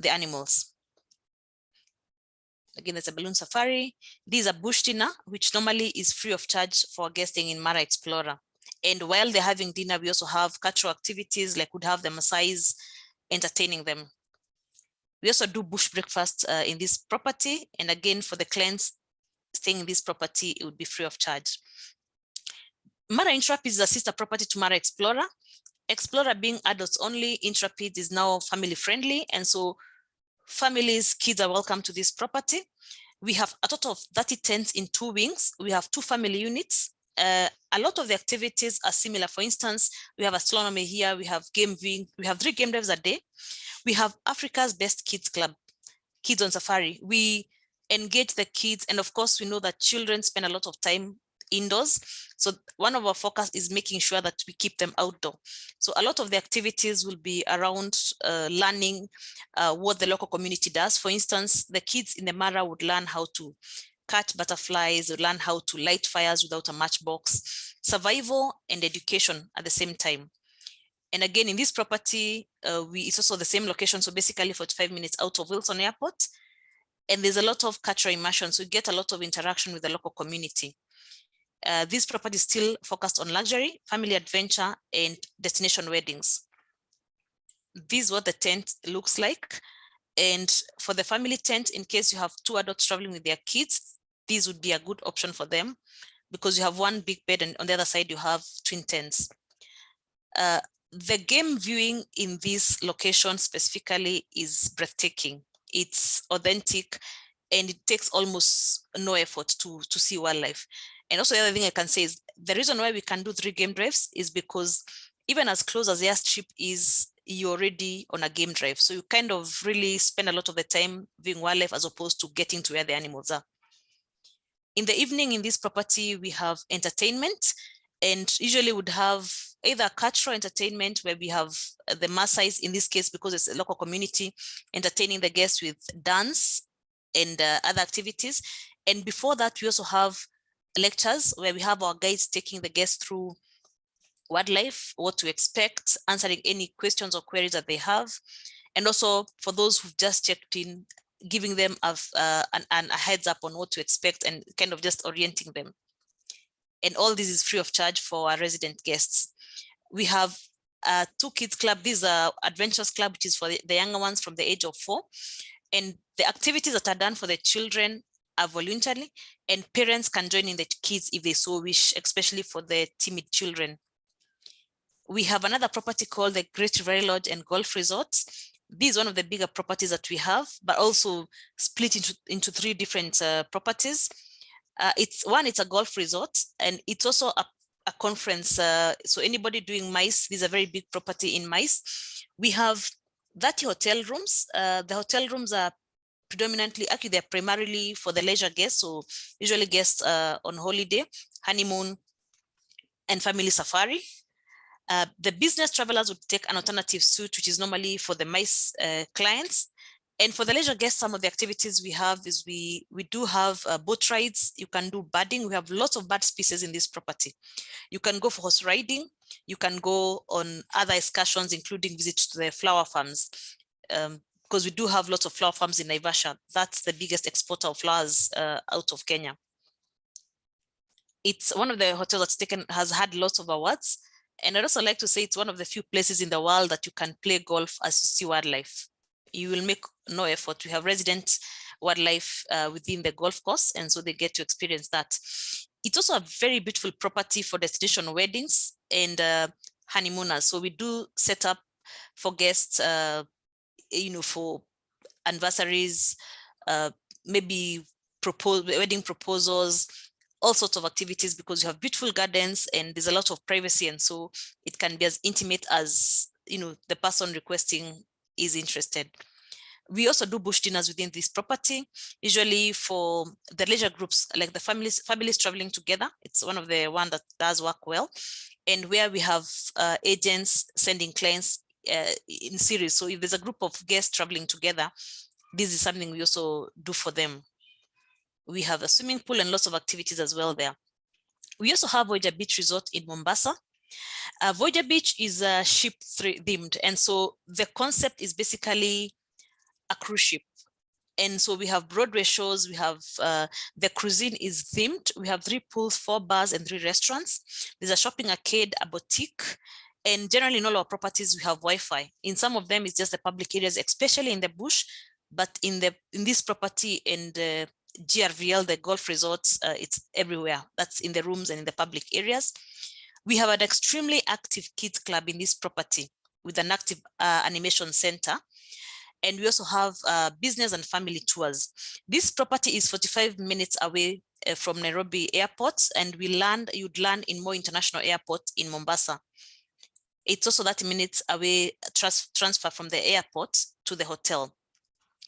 animals. Again, there's a balloon safari. These are bush dinner, which normally is free of charge for guests staying in Mara Explorer. And while they're having dinner, we also have cultural activities, like we'd have the Maasais entertaining them. We also do bush breakfast in this property. And again, for the clients staying in this property, it would be free of charge. Mara Intrapid is a sister property to Mara Explorer. Explorer being adults only, Intrapid is now family friendly. And so families, kids are welcome to this property. We have a total of 30 tents in 2 wings. We have 2 family units. A lot of the activities are similar. For instance, we have astronomy here, we have game viewing, we have 3 game drives a day. We have Africa's Best Kids Club, Kids on Safari. We engage the kids, and of course, we know that children spend a lot of time indoors. So one of our focus is making sure that we keep them outdoor. So a lot of the activities will be around learning what the local community does. For instance, the kids in the Mara would learn how to catch butterflies, would learn how to light fires without a matchbox, survival and education at the same time. And again, in this property, it's also the same location. So basically 45 minutes out of Wilson Airport. And there's a lot of cultural immersion. So you get a lot of interaction with the local community. This property is still focused on luxury, family adventure, and destination weddings. This is what the tent looks like. And for the family tent, in case you have 2 adults traveling with their kids, this would be a good option for them because you have 1 big bed and on the other side you have twin tents. The game viewing in this location specifically is breathtaking. It's authentic and it takes almost no effort to see wildlife. And also the other thing I can say is the reason why we can do 3 game drives is because even as close as the airstrip is, you're already on a game drive. So you kind of really spend a lot of the time viewing wildlife as opposed to getting to where the animals are. In the evening in this property, we have entertainment, and usually would have either cultural entertainment where we have the Maasais, in this case, because it's a local community, entertaining the guests with dance and other activities. And before that, we also have lectures where we have our guides taking the guests through wildlife, what to expect, answering any questions or queries that they have. And also for those who've just checked in, giving them a heads up on what to expect and kind of just orienting them. And all this is free of charge for our resident guests. We have 2 kids club. These are Adventures Club, which is for the younger ones from the age of 4. And the activities that are done for the children are voluntary, and parents can join in the kids if they so wish, especially for the timid children. We have another property called the Great River Lodge and Golf Resorts. This is one of the bigger properties that we have, but also split into 3 different properties. It's a golf resort, and it's also a conference. So anybody doing MICE, this is a very big property in MICE. We have 30 hotel rooms. The hotel rooms are predominantly, actually they're primarily for the leisure guests. So usually guests on holiday, honeymoon, and family safari. The business travelers would take an alternative suite, which is normally for the MICE clients. And for the leisure guests, some of the activities we have is we do have boat rides. You can do birding. We have lots of bird species in this property. You can go for horse riding. You can go on other excursions, including visits to the flower farms, because we do have lots of flower farms in Naivasha. That's the biggest exporter of flowers out of Kenya. It's one of the hotels that's has had lots of awards. And I'd also like to say it's one of the few places in the world that you can play golf as you see wildlife. You will make no effort. We have resident wildlife within the golf course, and so they get to experience that. It's also a very beautiful property for destination weddings and honeymooners. So we do set up for guests, for anniversaries, maybe wedding proposals, all sorts of activities, because you have beautiful gardens and there's a lot of privacy, and so it can be as intimate as the person requesting is interested. We also do bush dinners within this property, usually for the leisure groups, like the families traveling together. It's one of the one that does work well, and where we have agents sending clients in series. So if there's a group of guests traveling together, this is something we also do for them. We have a swimming pool and lots of activities as well there. We also have Voyager Beach Resort in Mombasa. Voyager Beach is ship themed, and so the concept is basically a cruise ship. And so we have Broadway shows, we have the cuisine is themed. We have 3 pools, 4 bars, and 3 restaurants. There's a shopping arcade, a boutique, and generally in all our properties we have Wi-Fi. In some of them it's just the public areas, especially in the bush, but in this property and GRVL, the golf resorts, it's everywhere. That's in the rooms and in the public areas. We have an extremely active kids club in this property with an active animation center. And we also have business and family tours. This property is 45 minutes away from Nairobi Airport, and you'd land in Moi International Airport in Mombasa. It's also 30 minutes away, transfer from the airport to the hotel.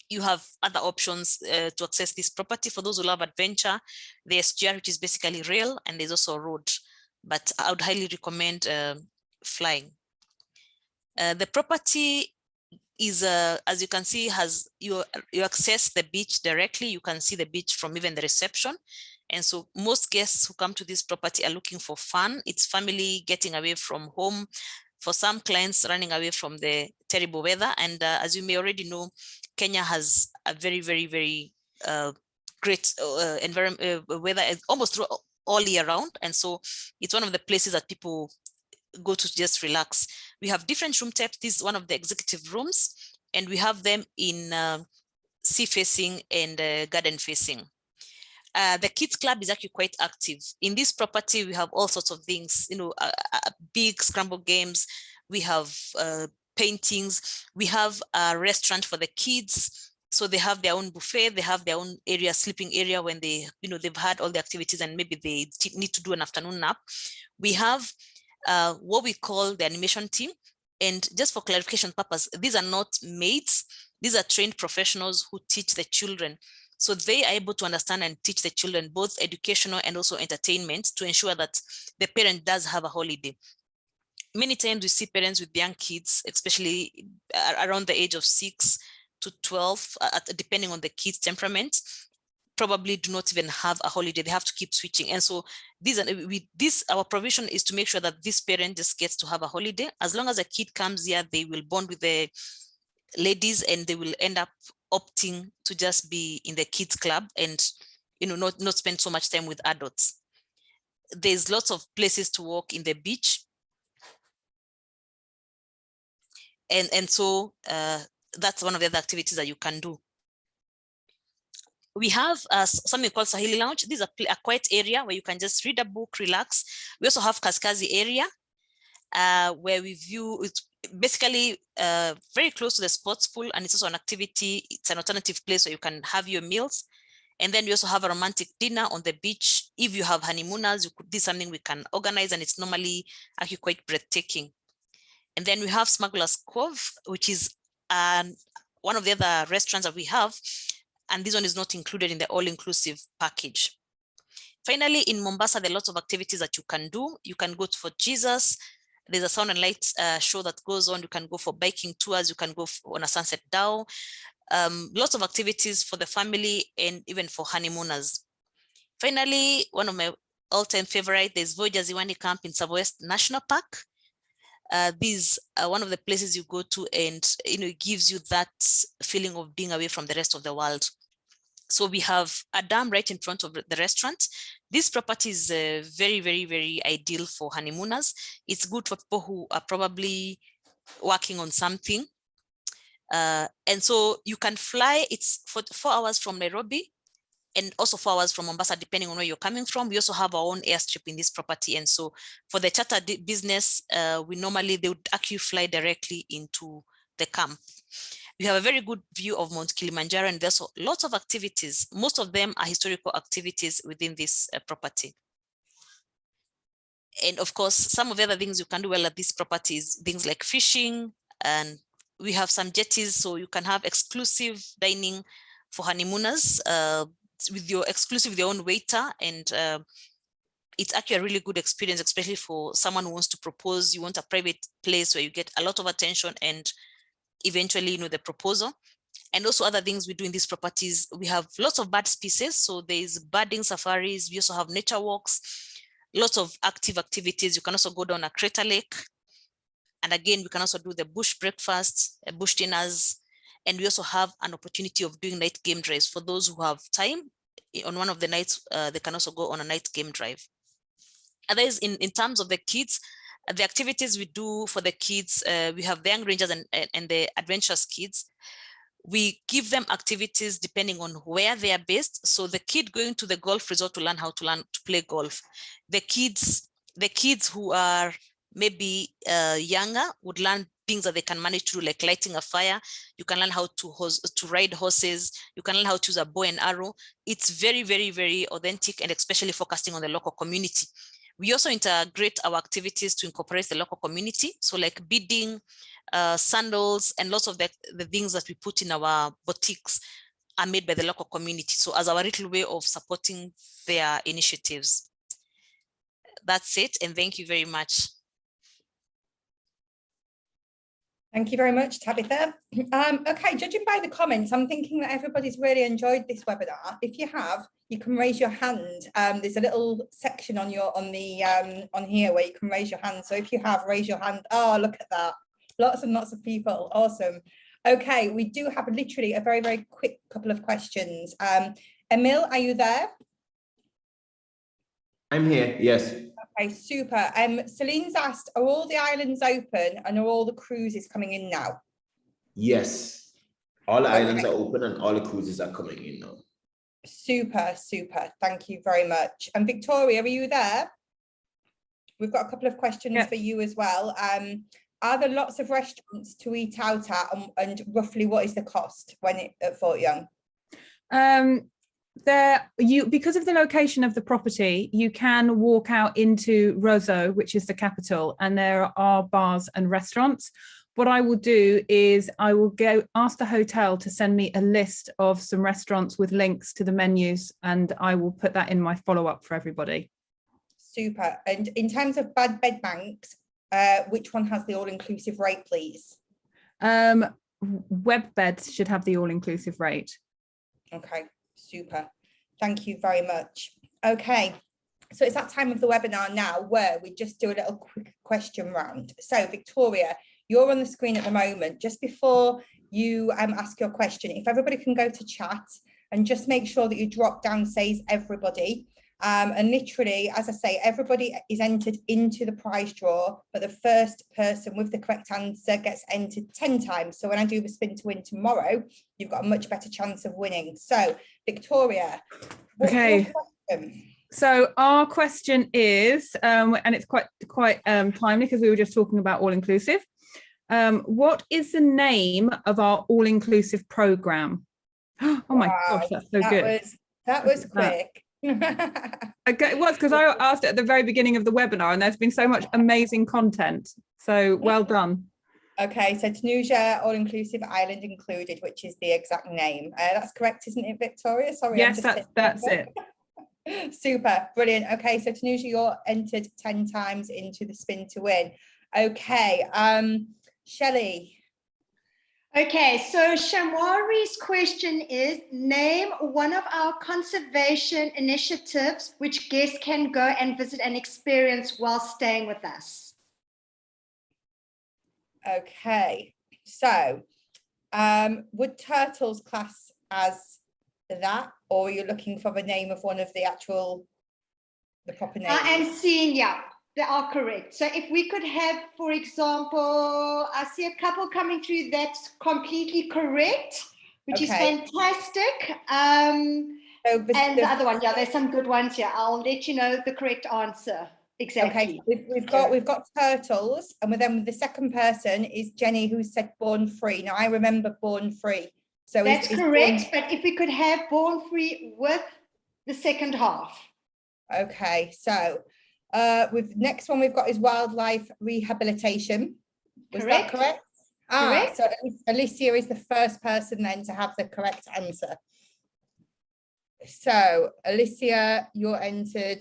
You have other options to access this property. For those who love adventure, the SGR, which is basically rail, and there's also a road, but I would highly recommend flying. The property is, as you can see, you access the beach directly. You can see the beach from even the reception. And so most guests who come to this property are looking for fun. It's family getting away from home. For some clients, running away from the terrible weather. And as you may already know, Kenya has a very, very, very great environment, weather almost all year round. And so it's one of the places that people go to just relax. We have different room types. This is one of the executive rooms, and we have them in sea facing and garden facing. The kids club is actually quite active. In this property, we have all sorts of things, big scramble games. We have paintings. We have a restaurant for the kids. So they have their own buffet. They have their own area, sleeping area when they, they've had all the activities and maybe they need to do an afternoon nap. We have what we call the animation team. And just for clarification purpose, these are not maids. These are trained professionals who teach the children. So they are able to understand and teach the children both educational and also entertainment to ensure that the parent does have a holiday. Many times we see parents with young kids, especially around the age of 6 to 12, depending on the kid's temperament, probably do not even have a holiday. They have to keep switching. And so our provision is to make sure that this parent just gets to have a holiday. As long as a kid comes here, they will bond with the ladies and they will end up opting to just be in the kids club and not spend so much time with adults. There's lots of places to walk in the beach. And so that's one of the other activities that you can do. We have something called Swahili Lounge. This is a quiet area where you can just read a book, relax. We also have Kaskazi area where we view, it's basically very close to the sports pool, and it's also an activity. It's an alternative place where you can have your meals. And then we also have a romantic dinner on the beach. If you have honeymooners, this is something we can organize, and it's normally actually quite breathtaking. And then we have Smuggler's Cove, which is one of the other restaurants that we have. And this one is not included in the all-inclusive package. Finally, in Mombasa, there are lots of activities that you can do. You can go to Fort Jesus. There's a sound and light show that goes on. You can go for biking tours. You can go on a sunset dhow. Lots of activities for the family and even for honeymooners. Finally, one of my all-time favorite, there's Voyager Ziwani Camp in Southwest National Park. These are one of the places you go to, and it gives you that feeling of being away from the rest of the world. So we have a dam right in front of the restaurant. This property is very, very, very ideal for honeymooners. It's good for people who are probably working on something. And so you can fly. It's for 4 hours from Nairobi and also 4 hours from Mombasa, depending on where you're coming from. We also have our own airstrip in this property. And so for the charter business, they would actually fly directly into the camp. We have a very good view of Mount Kilimanjaro, and there's lots of activities. Most of them are historical activities within this property. And of course, some of the other things you can do well at this property is things like fishing, and we have some jetties, so you can have exclusive dining for honeymooners with your own waiter, and it's actually a really good experience, especially for someone who wants to propose. You want a private place where you get a lot of attention and eventually the proposal. And also other things we do in these properties, we have lots of bird species, so there's birding safaris. We also have nature walks, lots of active activities. You can also go down a crater lake, and again we can also do the bush breakfasts, bush dinners, and we also have an opportunity of doing night game drives for those who have time. On one of the nights, they can also go on a night game drive. Otherwise, in terms of the kids, the activities we do for the kids, we have the young rangers and the adventurous kids. We give them activities depending on where they are based. So the kid going to the golf resort to learn how to play golf. The kids who are maybe younger would learn things that they can manage to do, like lighting a fire. You can learn how to ride horses. You can learn how to use a bow and arrow. It's very, very, very authentic, and especially focusing on the local community. We also integrate our activities to incorporate the local community. So like beading, sandals, and lots of the things that we put in our boutiques are made by the local community. So as our little way of supporting their initiatives. That's it, and thank you very much. Thank you very much, Tabitha. Okay, judging by the comments, I'm thinking that everybody's really enjoyed this webinar. If you have, you can raise your hand. There's a little section on here where you can raise your hand. So if you have, raise your hand. Oh, look at that. Lots and lots of people. Awesome. Okay, we do have literally a very, very quick couple of questions. Emil, are you there? I'm here, yes. Okay, super. Celine's asked, are all the islands open and are all the cruises coming in now? Yes, all the islands are open and all the cruises are coming in now. Super, super. Thank you very much. And Victoria, are you there? We've got a couple of questions for you as well. Are there lots of restaurants to eat out at, and roughly what is the cost at Fort Young? Because of the location of the property, you can walk out into Roseau, which is the capital, and there are bars and restaurants. What I will do is I will go ask the hotel to send me a list of some restaurants with links to the menus, and I will put that in my follow-up for everybody. Super. And in terms of bed banks, which one has the all-inclusive rate, please? Web beds should have the all-inclusive rate. Okay. Super. Thank you very much. Okay, so it's that time of the webinar now where we just do a little quick question round. So Victoria, you're on the screen at the moment. Just before you ask your question, if everybody can go to chat and just make sure that you drop down says everybody. And literally, as I say, everybody is entered into the prize draw, but the first person with the correct answer gets entered 10 times. So when I do the spin to win tomorrow, you've got a much better chance of winning. So Victoria, okay. So our question is, and it's quite timely because we were just talking about all-inclusive. What is the name of our all-inclusive program? Oh my gosh, that's so good. That was quick. Okay, it was because I asked it at the very beginning of the webinar, and there's been so much amazing content. So well done. Okay, so Tanuja, all-inclusive island included, which is the exact name. That's correct, isn't it, Victoria? Sorry. Yes, that's it. Super, brilliant. Okay, so Tanuja, you're entered 10 times into the spin to win. Okay, Shelley. Okay, so Shamwari's question is, name one of our conservation initiatives which guests can go and visit and experience while staying with us. Okay, so would turtles class as that, or are you looking for the name of one of the proper names? I am seeing, yeah, they are correct. So if we could have, for example, I see a couple coming through that's completely correct, which is fantastic. And the other one, yeah, there's some good ones here. I'll let you know the correct answer. Exactly. Okay, we've got turtles, and then the second person is Jenny, who said Born Free. Now I remember Born Free. So that's correct, but if we could have Born Free with the second half. Okay, so with next one we've got is wildlife rehabilitation. Was that correct? Correct. So Alicia is the first person then to have the correct answer. So Alicia, you're entered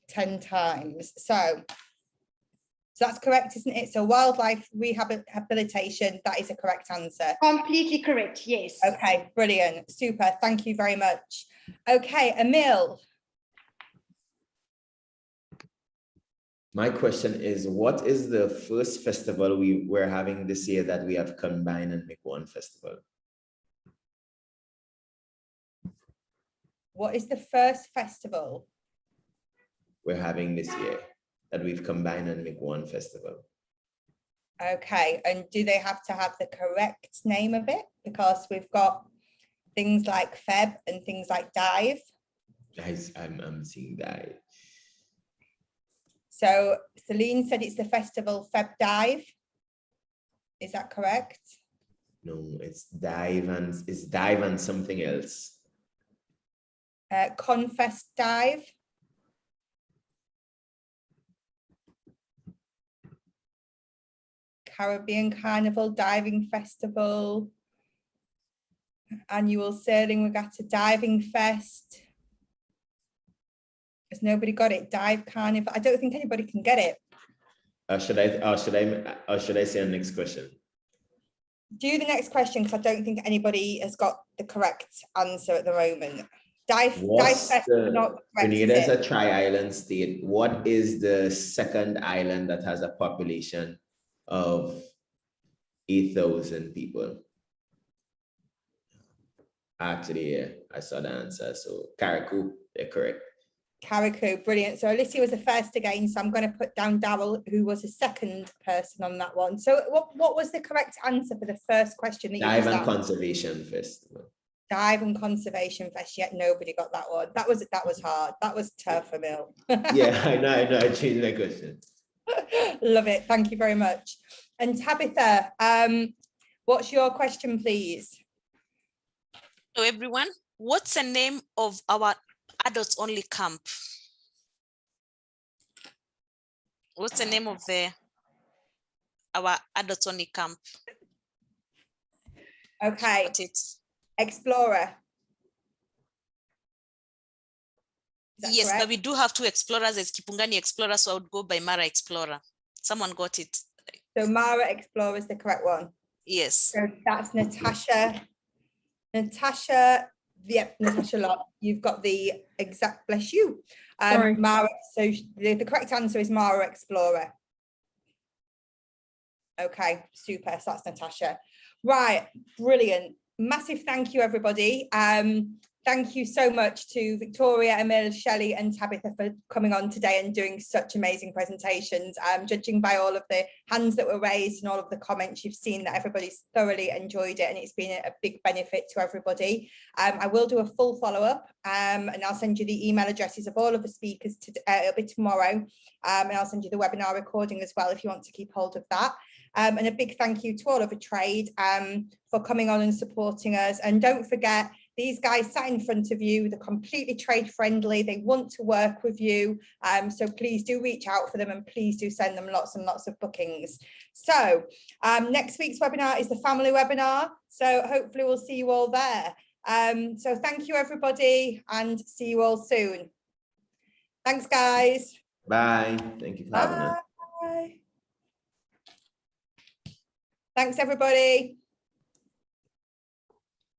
10 times. So that's correct, isn't it? So wildlife rehabilitation, that is a correct answer. Completely correct, yes. Okay, brilliant, super, thank you very much. Okay, Emil. My question is, what is the first festival we're having this year that we have combined and make one festival? What is the first festival we're having this year that we've combined and make one festival? Okay, and do they have to have the correct name of it? Because we've got things like Feb and things like Dive. Guys, I'm seeing Dive. So Celine said it's the festival Feb Dive. Is that correct? No, it's Dive and something else. Confest Dive. Caribbean Carnival Diving Festival. Annual Sailing Regatta Diving Fest. Has nobody got it? Dive Carnival. I don't think anybody can get it. Should I say the next question? Do the next question, because I don't think anybody has got the correct answer at the moment. Dive Fest is not correct. Grenada is a tri-island state. What is the second island that has a population of 8,000 people? Actually, yeah, I saw the answer. So Carriacou, they're correct. Carriacou, brilliant. So Alicia was the first again, so I'm going to put down Darryl, who was the second person on that one. So what was the correct answer for the first question? That Dive and Conservation Festival. Dive and Conservation Fest. Yet nobody got that one. That was hard. That was tough, Emil. Yeah, I know. I changed my question. Love it. Thank you very much. And Tabitha, what's your question, please? Hello, everyone. What's the name of our adults only camp? What's the name of our adults only camp? Okay. Explorer. Yes, correct? but we do have two explorers. It's Kipungani Explorer, so I would go by Mara Explorer. Someone got it. So Mara Explorer is the correct one. Yes. So that's Natasha. Yep, Natasha Lott. You've got the exact, bless you. Mara, so the correct answer is Mara Explorer. Okay, super. So that's Natasha. Right, brilliant. Massive thank you, everybody. Thank you so much to Victoria, Emil, Shelley and Tabitha for coming on today and doing such amazing presentations. Judging by all of the hands that were raised and all of the comments, you've seen that everybody's thoroughly enjoyed it and it's been a big benefit to everybody. I will do a full follow-up and I'll send you the email addresses of all of the speakers. It'll be tomorrow and I'll send you the webinar recording as well if you want to keep hold of that. And a big thank you to all of the trade for coming on and supporting us. And don't forget, these guys sat in front of you, they're completely trade friendly, they want to work with you. So please do reach out for them and please do send them lots and lots of bookings. So next week's webinar is the family webinar. So hopefully we'll see you all there. So thank you, everybody, and see you all soon. Thanks, guys. Bye. Thank you for having us. Bye. Thanks, everybody.